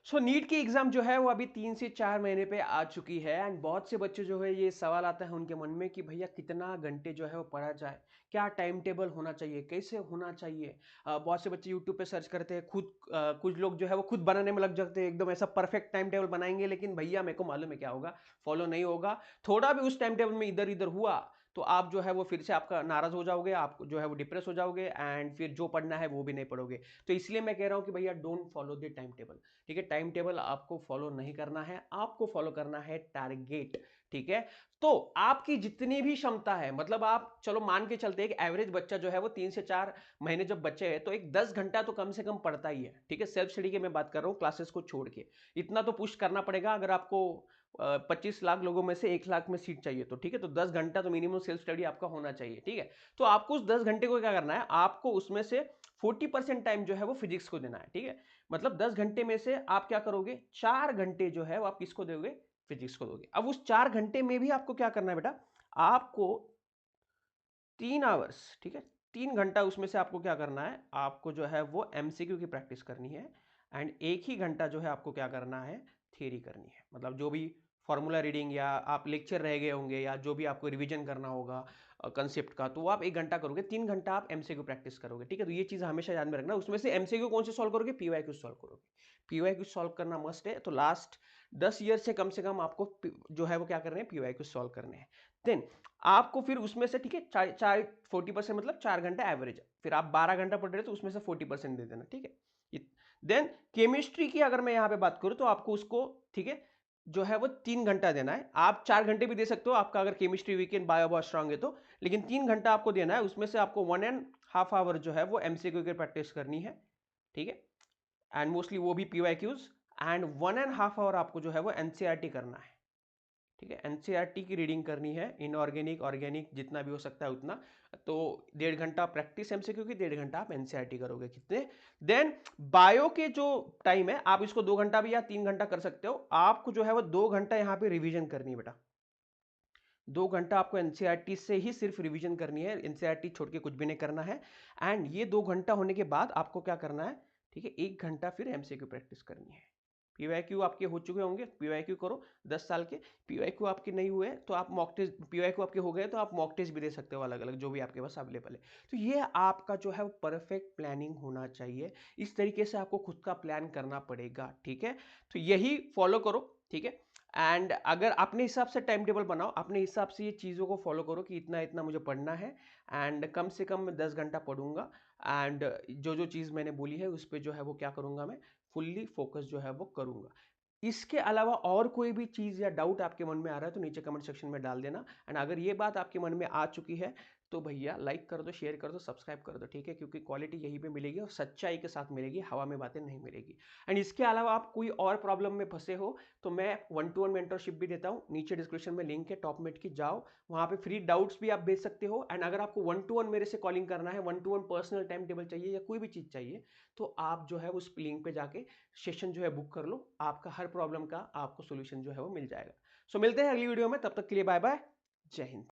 सो NEET की exam जो है वो अभी 3 से 4 महीने पे आ चुकी है एंड बहुत से बच्चे जो है ये सवाल आता है उनके मन में कि भैया कितना घंटे जो है वो पढ़ा जाए, क्या टाइम टेबल होना चाहिए, कैसे होना चाहिए। बहुत से बच्चे यूट्यूब पे सर्च करते हैं खुद, कुछ लोग जो है वो खुद बनाने में लग जाते हैं, एकदम ऐसा परफेक्ट टाइम टेबल बनाएंगे, लेकिन भैया मेरे को मालूम है क्या होगा, फॉलो नहीं होगा। थोड़ा भी उस टाइम टेबल में इधर इधर हुआ तो आप जो है वो फिर से आपका नाराज हो जाओगे, आप जो है वो डिप्रेस हो जाओगे एंड फिर जो पढ़ना है वो भी नहीं पढ़ोगे। तो इसलिए मैं कह रहा हूँ कि भैया don't follow the time table. ठीक है, टाइम टेबल आपको फॉलो नहीं करना है, आपको फॉलो करना है टारगेट। ठीक है, तो आपकी जितनी भी क्षमता है, मतलब आप चलो मान के चलते हैं कि एवरेज बच्चा जो है वो 3 से 4 महीने जब बच्चे हैं तो एक 10 घंटा तो कम से कम पढ़ता ही है। ठीक है, सेल्फ स्टडी की मैं बात कर रहा हूँ, क्लासेस को छोड़ के। इतना तो पुश करना पड़ेगा अगर आपको 25 लाख लोगों में से 1 लाख में सीट चाहिए तो। ठीक है, तो 10 घंटा तो मिनिमम सेल्फ स्टडी आपका होना चाहिए। ठीक है, तो आपको उस 10 घंटे को क्या करना है, आपको उसमें से 40% टाइम जो है वो फिजिक्स को देना है। ठीक है, मतलब 10 घंटे में से आप क्या करोगे, 4 घंटे जो है वो आप किसको दोगे, फिजिक्स को दोगे। अब उस 4 घंटे में भी आपको क्या करना है बेटा, आपको 3 आवर्स, ठीक है, 3 घंटा उसमें से आपको क्या करना है, आपको जो है वो एमसीक्यू की प्रैक्टिस करनी है एंड 1 ही घंटा जो है आपको क्या करना है, थियरी करनी है। मतलब जो भी फॉर्मूला रीडिंग या आप लेक्चर रह गए होंगे या जो भी आपको रिवीजन करना होगा कंसेप्ट का, तो वो आप 1 घंटा करोगे, 3 घंटा आप एमसीक्यू प्रैक्टिस करोगे। ठीक है, तो ये चीज़ हमेशा याद में रखना। उसमें से एमसीक्यू कौन से सॉल्व करोगे, पीवाईक्यू सॉल्व करोगे। पीवाईक्यू सॉल्व करना मस्ट है, तो लास्ट 10 ईयर से कम आपको जो है वो क्या करने हैं, पीवाईक्यू सॉल्व करने हैं। देन आपको फिर उसमें से, ठीक है, चार चार 40% मतलब 4 घंटा एवरेज, फिर आप 12 घंटा पढ़ रहे हो तो उसमें से 40% दे देना। ठीक है, देन केमिस्ट्री की अगर मैं यहाँ पे बात करूँ तो आपको उसको, ठीक है, जो है वो 3 घंटा देना है। आप 4 घंटे भी दे सकते हो आपका अगर केमिस्ट्री वीकेंड बायो बहुत स्ट्रांग है तो, लेकिन 3 घंटा आपको देना है। उसमें से आपको 1.5 आवर जो है वो एमसीक्यू की प्रैक्टिस करनी है। ठीक है, एंड मोस्टली वो भी पीवाईक्यूज, एंड 1.5 आवर आपको जो है वो एनसीईआरटी करना है। ठीक है, एनसीईआरटी की रीडिंग करनी है, इनऑर्गेनिक ऑर्गेनिक जितना भी हो सकता है उतना। तो 1.5 घंटा प्रैक्टिस एमसीक्यू की, 1.5 घंटा आप एनसीईआरटी करोगे कितने। देन बायो के जो टाइम है आप इसको 2 घंटा भी या 3 घंटा कर सकते हो। आपको जो है वो 2 घंटा यहाँ पे रिवीजन करनी है बेटा। 2 घंटा आपको एनसीईआरटी से ही सिर्फ रिवीजन करनी है, एनसीईआरटी छोड़ के कुछ भी नहीं करना है। एंड ये 2 घंटा होने के बाद आपको क्या करना है, ठीक है, 1 घंटा फिर एमसीक्यू प्रैक्टिस करनी है। पीवाईक्यू आपके हो चुके होंगे, पीवाईक्यू करो 10 साल के। पीवाईक्यू आपके नहीं हुए तो आप मॉक टेस्ट, पीवाईक्यू आपके हो गए तो आप मॉक टेस्ट भी दे सकते हो अलग अलग, जो भी आपके पास अवेलेबल है। तो ये आपका जो है वो परफेक्ट प्लानिंग होना चाहिए। इस तरीके से आपको खुद का प्लान करना पड़ेगा। ठीक है, तो यही फॉलो करो। ठीक है, एंड अगर अपने हिसाब से टाइम टेबल बनाओ, अपने हिसाब से ये चीज़ों को फॉलो करो कि इतना इतना मुझे पढ़ना है एंड कम से कम मैं 10 घंटा पढ़ूंगा। एंड जो जो चीज़ मैंने बोली है उस पर जो है वो क्या करूंगा, मैं फुल्ली फोकस जो है वो करूंगा। इसके अलावा और कोई भी चीज़ या डाउट आपके मन में आ रहा है तो नीचे कमेंट सेक्शन में डाल देना। एंड अगर ये बात आपके मन में आ चुकी है तो भैया लाइक कर दो, शेयर कर दो, सब्सक्राइब कर दो। ठीक है, क्योंकि क्वालिटी यहीं पे मिलेगी और सच्चाई के साथ मिलेगी, हवा में बातें नहीं मिलेगी। एंड इसके अलावा आप कोई और प्रॉब्लम में फंसे हो तो मैं 1-to-1 मेंटरशिप भी देता हूँ, नीचे डिस्क्रिप्शन में लिंक है टॉपमेट की, जाओ वहाँ पे फ्री डाउट्स भी आप भेज सकते हो। एंड अगर आपको 1-to-1 मेरे से कॉलिंग करना है, 1-to-1 पर्सनल टाइम टेबल चाहिए या कोई भी चीज़ चाहिए, तो आप जो है उस लिंक पे जाके सेशन जो है बुक कर लो, आपका हर प्रॉब्लम का आपको सोल्यूशन जो है वो मिल जाएगा। सो मिलते हैं अगली वीडियो में, तब तक के लिए बाय बाय, जय हिंद।